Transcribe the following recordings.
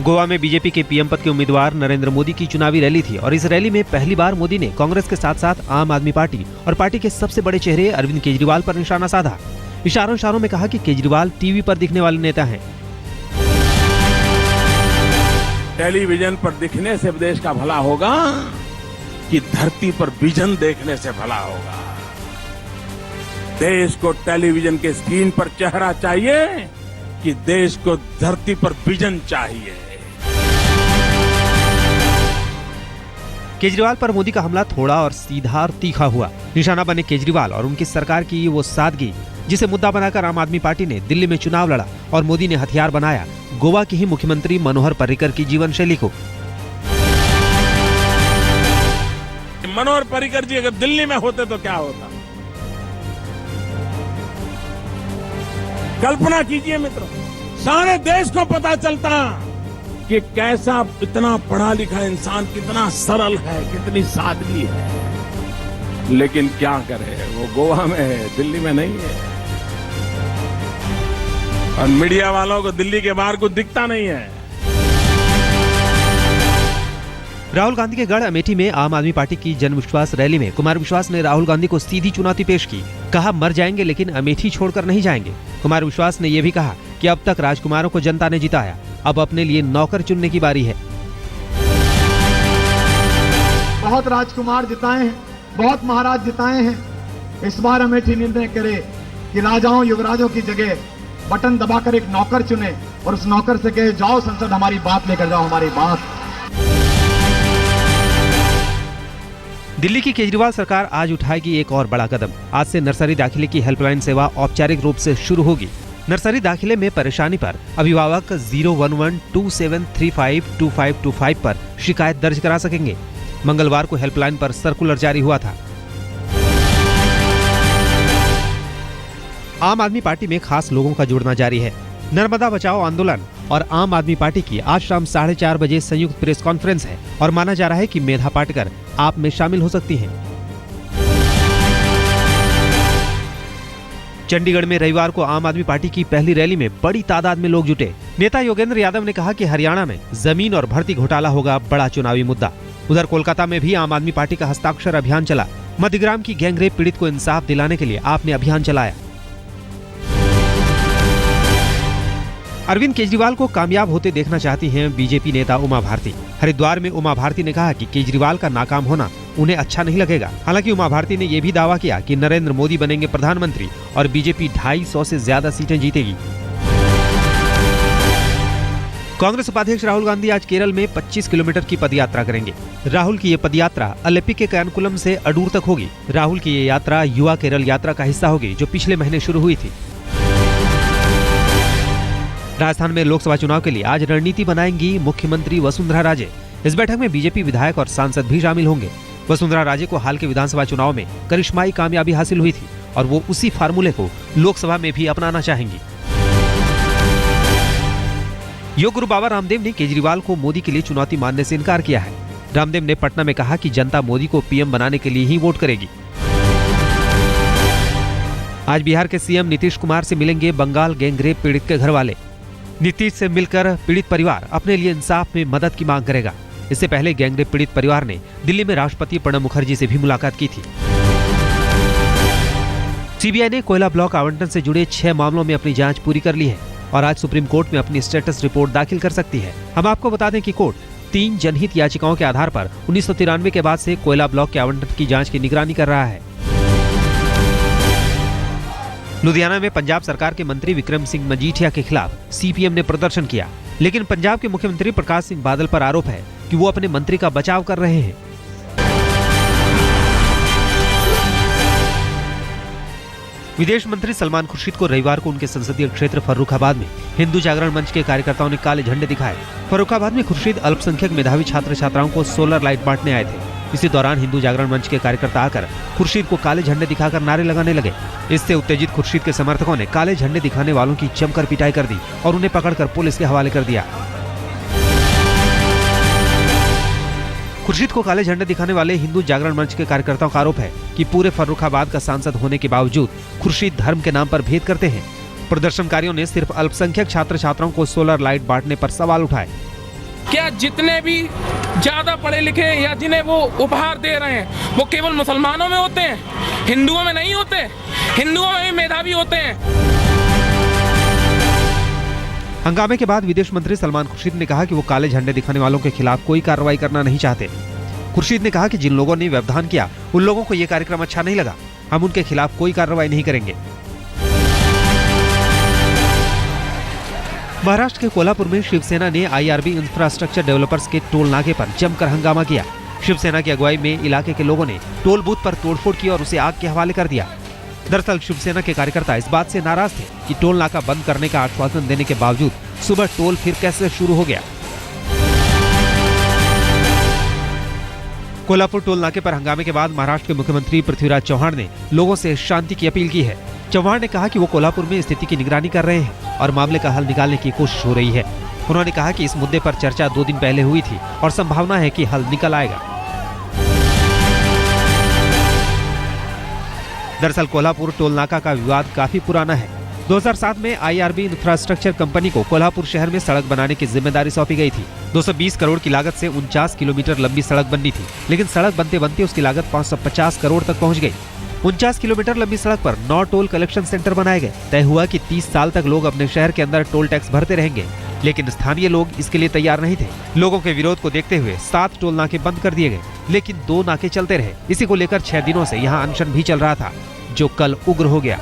गोवा में बीजेपी के पीएम पद के उम्मीदवार नरेंद्र मोदी की चुनावी रैली थी और इस रैली में पहली बार मोदी ने कांग्रेस के साथ साथ आम आदमी पार्टी और पार्टी के सबसे बड़े चेहरे अरविंद केजरीवाल पर निशाना साधा। इशारों में कहा कि केजरीवाल टीवी पर दिखने वाले नेता हैं। टेलीविजन पर दिखने से देश का भला होगा कि धरती पर विजन देखने से भला होगा। देश को टेलीविजन के स्क्रीन पर चेहरा चाहिए कि देश को धरती पर विजन चाहिए। केजरीवाल पर मोदी का हमला थोड़ा और सीधा और तीखा हुआ। निशाना बने केजरीवाल और उनकी सरकार की वो सादगी जिसे मुद्दा बनाकर आम आदमी पार्टी ने दिल्ली में चुनाव लड़ा और मोदी ने हथियार बनाया गोवा के ही मुख्यमंत्री मनोहर पर्रिकर की जीवन शैली को। मनोहर पर्रिकर जी अगर दिल्ली में होते तो क्या होता? कल्पना कीजिए मित्रों, सारे देश को पता चलता कि कैसा इतना पढ़ा लिखा इंसान कितना सरल है, कितनी सादगी है। लेकिन क्या करे, वो गोवा में है, दिल्ली में नहीं है। और मीडिया वालों को दिल्ली के बाहर कुछ दिखता नहीं है। राहुल गांधी के गढ़ अमेठी में आम आदमी पार्टी की जन विश्वास रैली में कुमार विश्वास ने राहुल गांधी को सीधी चुनौती पेश की। कहा, मर जाएंगे लेकिन अमेठी छोड़कर नहीं जाएंगे। कुमार विश्वास ने यह भी कहा कि अब तक राजकुमारों को जनता ने जिताया, अब अपने लिए नौकर चुनने की बारी है। बहुत राजकुमार जिताए हैं, बहुत महाराज जिताए हैं। इस बार अमेठी निर्णय करे कि राजाओं युवराजों की जगह बटन दबाकर एक नौकर चुने और उस नौकर से कहे, जाओ संसद हमारी बात लेकर जाओ, हमारी बात। दिल्ली की केजरीवाल सरकार आज उठाएगी एक और बड़ा कदम। आज से नर्सरी दाखिले की हेल्पलाइन सेवा औपचारिक रूप से शुरू होगी। नर्सरी दाखिले में परेशानी पर अभिभावक 01127352525 पर शिकायत दर्ज करा सकेंगे। मंगलवार को हेल्पलाइन पर सर्कुलर जारी हुआ था। आम आदमी पार्टी में खास लोगों का जुड़ना जारी है। नर्मदा बचाओ आंदोलन और आम आदमी पार्टी की आज शाम 4:30 बजे संयुक्त प्रेस कॉन्फ्रेंस है और माना जा रहा है कि मेधा पाटकर आप में शामिल हो सकती हैं। चंडीगढ़ में रविवार को आम आदमी पार्टी की पहली रैली में बड़ी तादाद में लोग जुटे। नेता योगेंद्र यादव ने कहा कि हरियाणा में जमीन और भर्ती घोटाला होगा बड़ा चुनावी मुद्दा। उधर कोलकाता में भी आम आदमी पार्टी का हस्ताक्षर अभियान चला। मध्यग्राम की गैंगरेप पीड़ित को इंसाफ दिलाने के लिए आपने अभियान चलाया। अरविंद केजरीवाल को कामयाब होते देखना चाहती हैं बीजेपी नेता उमा भारती। हरिद्वार में उमा भारती ने कहा कि केजरीवाल का नाकाम होना उन्हें अच्छा नहीं लगेगा। हालांकि उमा भारती ने यह भी दावा किया कि नरेंद्र मोदी बनेंगे प्रधानमंत्री और बीजेपी 250 से ज्यादा सीटें जीतेगी। कांग्रेस उपाध्यक्ष राहुल गांधी आज केरल में 25 किलोमीटर की पदयात्रा करेंगे। राहुल की ये पदयात्रा अलेप्पी के कैनकुलम से अडूर तक होगी। राहुल की ये यात्रा युवा केरल यात्रा का हिस्सा होगी जो पिछले महीने शुरू हुई थी। राजस्थान में लोकसभा चुनाव के लिए आज रणनीति बनाएंगी मुख्यमंत्री वसुंधरा राजे। इस बैठक में बीजेपी विधायक और सांसद भी शामिल होंगे। वसुंधरा राजे को हाल के विधानसभा चुनाव में करिश्माई कामयाबी हासिल हुई थी और वो उसी फार्मूले को लोकसभा में भी अपनाना चाहेंगी। योग गुरु बाबा रामदेव ने केजरीवाल को मोदी के लिए चुनौती मानने से इनकार किया है। रामदेव ने पटना में कहा कि जनता मोदी को पीएम बनाने के लिए ही वोट करेगी। आज बिहार के सीएम नीतीश कुमार से मिलेंगे बंगाल गैंगरेप पीड़ित के घर वाले। नीतीश से मिलकर पीड़ित परिवार अपने लिए इंसाफ में मदद की मांग करेगा। इससे पहले गैंगरेप पीड़ित परिवार ने दिल्ली में राष्ट्रपति प्रणब मुखर्जी से भी मुलाकात की थी। सीबीआई ने कोयला ब्लॉक आवंटन से जुड़े 6 मामलों में अपनी जांच पूरी कर ली है और आज सुप्रीम कोर्ट में अपनी स्टेटस रिपोर्ट दाखिल कर सकती है। हम आपको बता दें कि कोर्ट 3 जनहित याचिकाओं के आधार पर 1993 के बाद से कोयला ब्लॉक के आवंटन की जांच की निगरानी कर रहा है। लुधियाना में पंजाब सरकार के मंत्री विक्रम सिंह मजीठिया के खिलाफ सीपीएम ने प्रदर्शन किया, लेकिन पंजाब के मुख्यमंत्री प्रकाश सिंह बादल पर आरोप है कि वो अपने मंत्री का बचाव कर रहे हैं। विदेश मंत्री सलमान खुर्शीद को रविवार को उनके संसदीय क्षेत्र फर्रुखाबाद में हिंदू जागरण मंच के कार्यकर्ताओं ने काले झंडे दिखाए। फर्रुखाबाद में खुर्शीद अल्पसंख्यक मेधावी छात्र छात्राओं को सोलर लाइट बांटने आए थे। इसी दौरान हिंदू जागरण मंच के कार्यकर्ता आकर खुर्शीद को काले झंडे दिखाकर नारे लगाने लगे। इससे उत्तेजित खुर्शीद के समर्थकों ने काले झंडे दिखाने वालों की जमकर पिटाई कर दी और उन्हें पकड़कर पुलिस के हवाले कर दिया। खुर्शीद को काले झंडे दिखाने वाले हिंदू जागरण मंच के कार्यकर्ताओं का आरोप है कि पूरे फर्रुखाबाद का सांसद होने के बावजूद खुर्शीद धर्म के नाम पर भेद करते हैं। प्रदर्शनकारियों ने सिर्फ अल्पसंख्यक छात्र छात्राओं को सोलर लाइट बांटने पर सवाल उठाए। क्या जितने भी ज्यादा पढ़े लिखे या जिन्हें वो उपहार दे रहे हैं वो केवल मुसलमानों में होते हैं, हिंदुओं में नहीं होते? हिंदुओं में भी मेधावी होते हैं। हंगामे के बाद विदेश मंत्री सलमान खुर्शीद ने कहा कि वो काले झंडे दिखाने वालों के खिलाफ कोई कार्रवाई करना नहीं चाहते। खुर्शीद ने कहा कि जिन लोगों ने व्यवधान किया उन लोगों को ये कार्यक्रम अच्छा नहीं लगा, हम उनके खिलाफ कोई कार्रवाई नहीं करेंगे। महाराष्ट्र के कोल्हापुर में शिवसेना ने IRB इंफ्रास्ट्रक्चर डेवलपर्स के टोल नाके पर जमकर हंगामा किया। शिवसेना की अगुवाई में इलाके के लोगों ने टोल बूथ पर तोड़फोड़ की और उसे आग के हवाले कर दिया। दरअसल शिवसेना के कार्यकर्ता इस बात से नाराज थे कि टोल नाका बंद करने का आश्वासन देने के बावजूद सुबह टोल फिर कैसे शुरू हो गया। कोल्हापुर टोल नाके पर हंगामे के बाद महाराष्ट्र के मुख्यमंत्री पृथ्वीराज चौहान ने लोगों से शांति की अपील की है। चौहान ने कहा कि वो कोल्हापुर में स्थिति की निगरानी कर रहे हैं और मामले का हल निकालने की कोशिश हो रही है। उन्होंने कहा कि इस मुद्दे पर चर्चा 2 दिन पहले हुई थी और संभावना है कि हल निकल आएगा। दरअसल कोल्हापुर टोल नाका का विवाद काफी पुराना है। 2007 में IRB इंफ्रास्ट्रक्चर कंपनी को कोल्हापुर शहर में सड़क बनाने की जिम्मेदारी सौंपी गई थी। 220 करोड़ की लागत से 49 किलोमीटर लंबी सड़क बननी थी, लेकिन सड़क बनते बनते उसकी लागत 550 करोड़ तक पहुंच गई। 49 किलोमीटर लंबी सड़क पर 9 टोल कलेक्शन सेंटर बनाए गए। तय हुआ कि 30 साल तक लोग अपने शहर के अंदर टोल टैक्स भरते रहेंगे, लेकिन स्थानीय लोग इसके लिए तैयार नहीं थे। लोगों के विरोध को देखते हुए 7 टोल नाके बंद कर दिए गए, लेकिन 2 नाके चलते रहे। इसी को लेकर 6 दिनों से यहाँ अनशन भी चल रहा था, जो कल उग्र हो गया।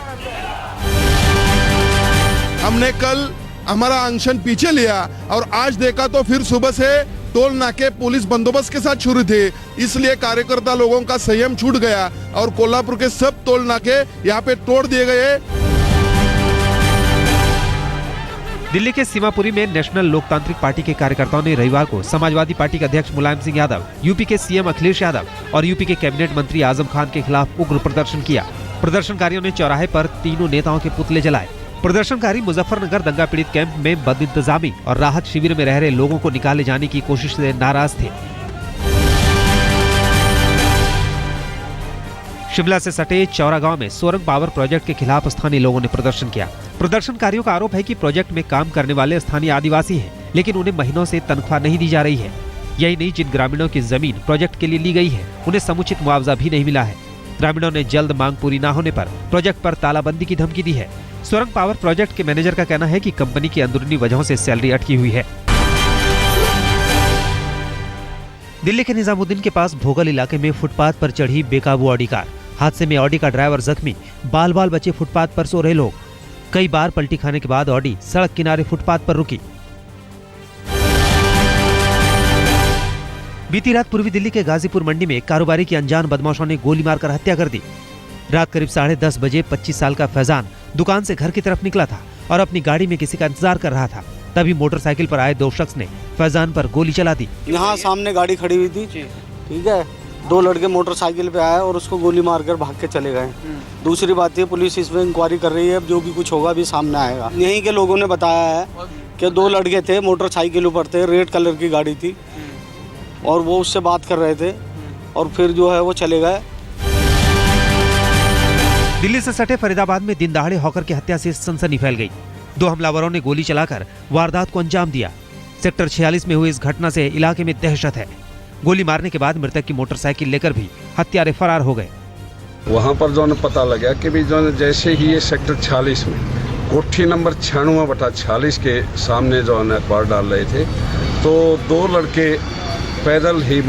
हमने कल हमारा अनशन पीछे लिया और आज देखा तो फिर सुबह से टोल नाके पुलिस बंदोबस्त के साथ शुरू थे, इसलिए कार्यकर्ता लोगों का संयम छूट गया और कोल्हापुर के सब टोल नाके यहाँ पे तोड़ दिए गए। दिल्ली के सीमापुरी में नेशनल लोकतांत्रिक पार्टी के कार्यकर्ताओं ने रविवार को समाजवादी पार्टी के अध्यक्ष मुलायम सिंह यादव, यूपी के सीएम अखिलेश यादव और यूपी के कैबिनेट मंत्री आजम खान के खिलाफ उग्र प्रदर्शन किया। प्रदर्शनकारियों ने चौराहे पर तीनों नेताओं के पुतले जलाए। प्रदर्शनकारी मुजफ्फरनगर दंगा पीड़ित कैंप में बदइंतजामी और राहत शिविर में रह रहे लोगों को निकाले जाने की कोशिश से नाराज थे। शिमला से सटे चौरा गांव में सोरंग पावर प्रोजेक्ट के खिलाफ स्थानीय लोगों ने प्रदर्शन किया। प्रदर्शनकारियों का आरोप है कि प्रोजेक्ट में काम करने वाले स्थानीय आदिवासी हैं, लेकिन उन्हें महीनों से तनख्वाह नहीं दी जा रही है। यही नहीं, जिन ग्रामीणों की जमीन प्रोजेक्ट के लिए ली गई है उन्हें समुचित मुआवजा भी नहीं मिला है। ग्रामीणों ने जल्द मांग पूरी न होने पर प्रोजेक्ट पर तालाबंदी की धमकी दी है। सोरंग पावर प्रोजेक्ट के मैनेजर का कहना है कि कंपनी की अंदरूनी वजहों से सैलरी अटकी हुई है। दिल्ली के निजामुद्दीन के पास भोगल इलाके में फुटपाथ पर चढ़ी बेकाबू ऑडी कार। हादसे में ऑडी का ड्राइवर जख्मी, बाल बाल बचे फुटपाथ पर सो रहे लोग। कई बार पलटी खाने के बाद ऑडी सड़क किनारे फुटपाथ पर रुकी। बीती रात पूर्वी दिल्ली के गाजीपुर मंडी में कारोबारी की अनजान बदमाशों ने गोली मारकर हत्या कर दी। रात करीब 10:30 बजे 25 साल का फैजान दुकान से घर की तरफ निकला था और अपनी गाड़ी में किसी का इंतजार कर रहा था। तभी मोटरसाइकिल पर आए 2 शख्स ने फैजान पर गोली चला दी। यहाँ सामने गाड़ी खड़ी हुई थी, ठीक है, 2 लड़के मोटरसाइकिल पे आए और उसको गोली मारकर भाग के चले गए। दूसरी बात ये, पुलिस इसमें इंक्वायरी कर रही है, जो भी कुछ होगा भी सामने आएगा। यहीं के लोगों ने बताया है कि 2 लड़के थे, मोटरसाइकिल ऊपर थे, रेड कलर की गाड़ी थी और वो उससे बात कर रहे थे और फिर जो है वो चले गए। दिल्ली से सटे फरीदाबाद में दिन दहाड़े हॉकर की हत्या से सनसनी फैल गई। 2 हमलावरों ने गोली चलाकर वारदात को अंजाम दिया। सेक्टर 46 में हुई इस घटना से इलाके में दहशत है। गोली मारने के बाद मृतक की मोटरसाइकिल लेकर भी हत्यारे फरार हो गए। वहाँ पर जो पता लगा कि भी जो जैसे ही ये सेक्टर 46 में कोठी नंबर 96/46 के सामने जो है अखबार डाल रहे थे, तो 2 लड़के पैदल ही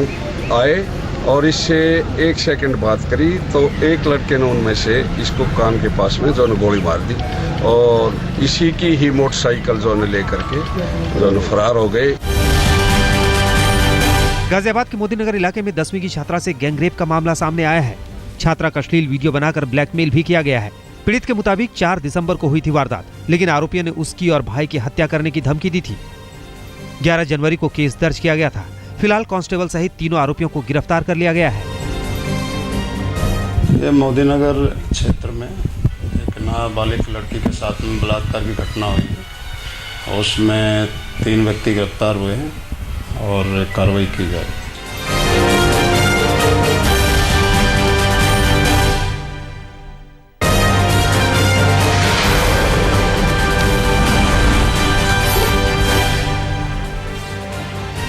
आए और इससे 1 सेकंड बात करी तो एक लड़के ने उनमें से इसको कान के पास में जो गोली मार दी और इसी की ही मोटरसाइकिल जो लेकर के जो फरार हो गए। गाजियाबाद के मोदीनगर इलाके में 10वीं की छात्रा से गैंगरेप का मामला सामने आया है। छात्रा का अश्लील वीडियो बनाकर ब्लैकमेल भी किया गया है। पीड़ित के मुताबिक 4 दिसंबर को हुई थी वारदात, लेकिन आरोपियों ने उसकी और भाई की हत्या करने की धमकी दी थी। 11 जनवरी को केस दर्ज किया गया था। फिलहाल कांस्टेबल सहित तीनों आरोपियों को गिरफ्तार कर लिया गया है। ये मोदीनगर क्षेत्र में एक नाबालिग लड़की के साथ में बलात्कार की घटना हुई है। उसमें 3 व्यक्ति गिरफ्तार हुए हैं और कार्रवाई की जाए।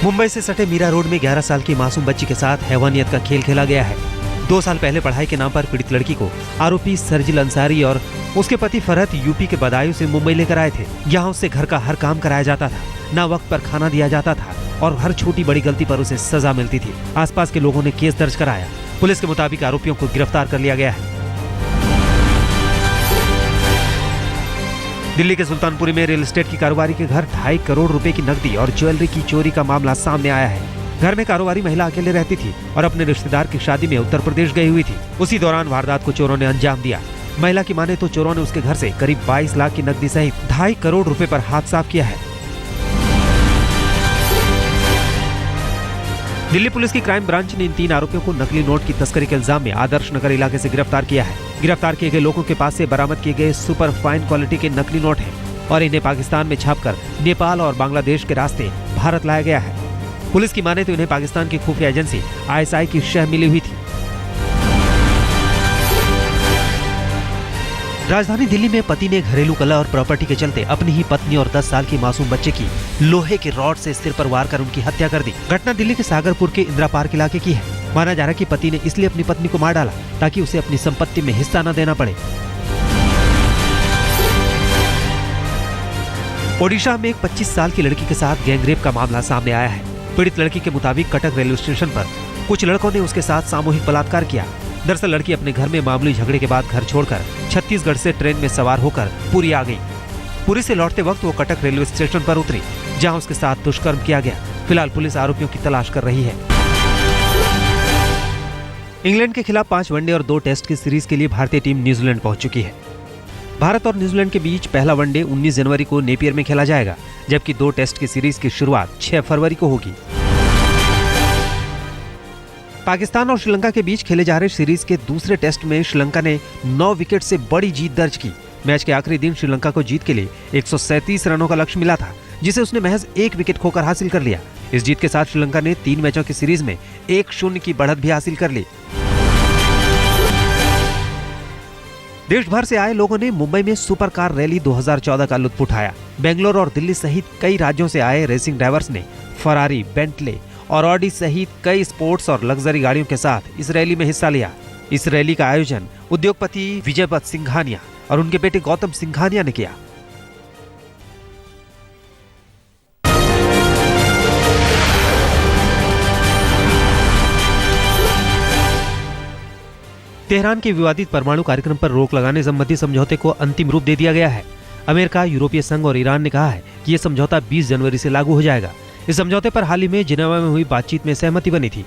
मुंबई से सटे मीरा रोड में 11 साल की मासूम बच्ची के साथ हैवानियत का खेल खेला गया है। 2 साल पहले पढ़ाई के नाम पर पीड़ित लड़की को आरोपी सरजिल अंसारी और उसके पति फरहत यूपी के बदायूं से मुंबई लेकर आए थे। यहाँ उससे घर का हर काम कराया जाता था, ना वक्त पर खाना दिया जाता था और हर छोटी बड़ी गलती पर उसे सजा मिलती थी। आसपास के लोगों ने केस दर्ज कराया। पुलिस के मुताबिक आरोपियों को गिरफ्तार कर लिया गया है। दिल्ली के सुल्तानपुरी में रियल एस्टेट की कारोबारी के घर 2.5 करोड़ रुपए की नकदी और ज्वेलरी की चोरी का मामला सामने आया है। घर में कारोबारी महिला अकेले रहती थी और अपने रिश्तेदार की शादी में उत्तर प्रदेश गई हुई थी। उसी दौरान वारदात को चोरों ने अंजाम दिया। महिला की माने तो चोरों ने उसके घर से करीब 22 लाख की नकदी सहित 2.5 करोड़ रुपए पर हाथ साफ किया है। दिल्ली पुलिस की क्राइम ब्रांच ने इन 3 आरोपियों को नकली नोट की तस्करी के इल्जाम में आदर्श नगर इलाके से गिरफ्तार किया है। गिरफ्तार किए गए लोगों के पास से बरामद किए गए सुपर फाइन क्वालिटी के नकली नोट हैं और इन्हें पाकिस्तान में छापकर नेपाल और बांग्लादेश के रास्ते भारत लाया गया है। पुलिस की माने तो इन्हें पाकिस्तान की खुफिया एजेंसी ISI की शह मिली हुई थी। राजधानी दिल्ली में पति ने घरेलू कलह और प्रॉपर्टी के चलते अपनी ही पत्नी और 10 साल की मासूम बच्चे की लोहे के रॉड से सिर पर वार कर उनकी हत्या कर दी। घटना दिल्ली के सागरपुर के इंदिरा पार्क इलाके की है। माना जा रहा है कि पति ने इसलिए अपनी पत्नी को मार डाला ताकि उसे अपनी संपत्ति में हिस्सा न देना पड़े। ओडिशा में एक 25 साल की लड़की के साथ गैंगरेप का मामला सामने आया है। पीड़ित लड़की के मुताबिक कटक रेलवे स्टेशन पर कुछ लड़कों ने उसके साथ सामूहिक बलात्कार किया। दरअसल लड़की अपने घर में मामूली झगड़े के बाद घर छोड़कर छत्तीसगढ़ से ट्रेन में सवार होकर पुरी आ गई। पुरी से लौटते वक्त वो कटक रेलवे स्टेशन पर उतरी, जहां उसके साथ दुष्कर्म किया गया। फिलहाल पुलिस आरोपियों की तलाश कर रही है। इंग्लैंड के खिलाफ 5 वनडे और 2 टेस्ट की सीरीज के लिए भारतीय टीम न्यूजीलैंड पहुंच चुकी है। भारत और न्यूजीलैंड के बीच पहला वनडे 19 जनवरी को नेपियर में खेला जाएगा, जबकि 2 टेस्ट की सीरीज की शुरुआत 6 फरवरी को होगी। पाकिस्तान और श्रीलंका के बीच खेले जा रहे सीरीज के दूसरे टेस्ट में श्रीलंका ने 9 विकेट से बड़ी जीत दर्ज की। मैच के आखिरी दिन श्रीलंका को जीत के लिए 137 रनों का लक्ष्य मिला था, जिसे उसने महज 1 विकेट खोकर हासिल कर लिया। इस जीत के साथ श्रीलंका ने 3 मैचों की सीरीज में 1-0 की बढ़त भी हासिल कर ली। देश भर से आए लोगों ने मुंबई में सुपर कार रैली 2014 का लुत्फ उठाया। बेंगलोर और दिल्ली सहित कई राज्यों से आए रेसिंग ड्राइवर्स ने फरारी, बेंटले और ऑडी सहित कई स्पोर्ट्स और लग्जरी गाड़ियों के साथ इस रैली में हिस्सा लिया। इस रैली का आयोजन उद्योगपति विजयपत सिंघानिया और उनके बेटे गौतम सिंघानिया ने किया। तेहरान के विवादित परमाणु कार्यक्रम पर रोक लगाने संबंधी समझौते को अंतिम रूप दे दिया गया है। अमेरिका, यूरोपीय संघ और ईरान ने कहा है कि यह समझौता 20 जनवरी से लागू हो जाएगा। इस समझौते पर हाल ही में जिनेवा में हुई बातचीत में सहमति बनी थी।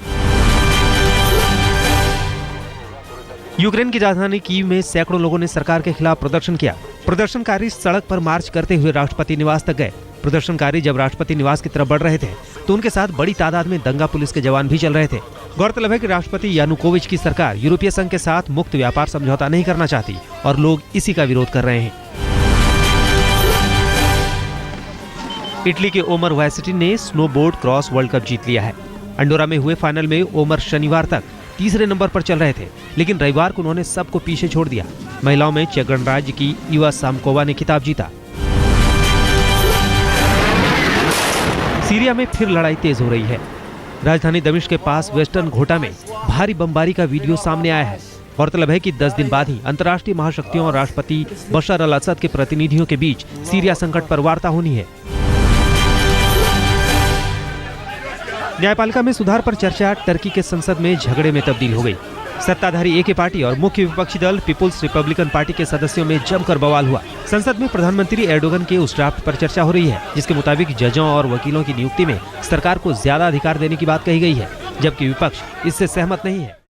यूक्रेन की राजधानी कीव में सैकड़ों लोगों ने सरकार के खिलाफ प्रदर्शन किया। प्रदर्शनकारी सड़क पर मार्च करते हुए राष्ट्रपति निवास तक गए। प्रदर्शनकारी जब राष्ट्रपति निवास की तरफ बढ़ रहे थे तो उनके साथ बड़ी तादाद में दंगा पुलिस के जवान भी चल रहे थे। गौरतलब है कि राष्ट्रपति यानुकोविच की सरकार यूरोपीय संघ के साथ मुक्त व्यापार समझौता नहीं करना चाहती और लोग इसी का विरोध कर रहे हैं। इटली के ओमर वायसिटी ने स्नोबोर्ड क्रॉस वर्ल्ड कप जीत लिया है। अंडोरा में हुए फाइनल में ओमर शनिवार तक तीसरे नंबर पर चल रहे थे, लेकिन रविवार को उन्होंने सबको पीछे छोड़ दिया। महिलाओं में चेक गणराज्य की इवा सामकोवा ने खिताब जीता। सीरिया में फिर लड़ाई तेज हो रही है। राजधानी दमिश्क के पास वेस्टर्न घोटा में भारी बमबारी का वीडियो सामने आया है। गौरतलब है कि 10 दिन बाद ही अंतर्राष्ट्रीय महाशक्तियों और राष्ट्रपति बशर अल असद के प्रतिनिधियों के बीच सीरिया संकट पर वार्ता होनी है। न्यायपालिका में सुधार पर चर्चा टर्की के संसद में झगड़े में तब्दील हो गई। सत्ताधारी एक पार्टी और मुख्य विपक्षी दल पीपुल्स रिपब्लिकन पार्टी के सदस्यों में जमकर बवाल हुआ। संसद में प्रधानमंत्री एर्डोगन के उस ड्राफ्ट पर चर्चा हो रही है जिसके मुताबिक जजों और वकीलों की नियुक्ति में सरकार को ज्यादा अधिकार देने की बात कही गई है, जबकि विपक्ष इससे सहमत नहीं है।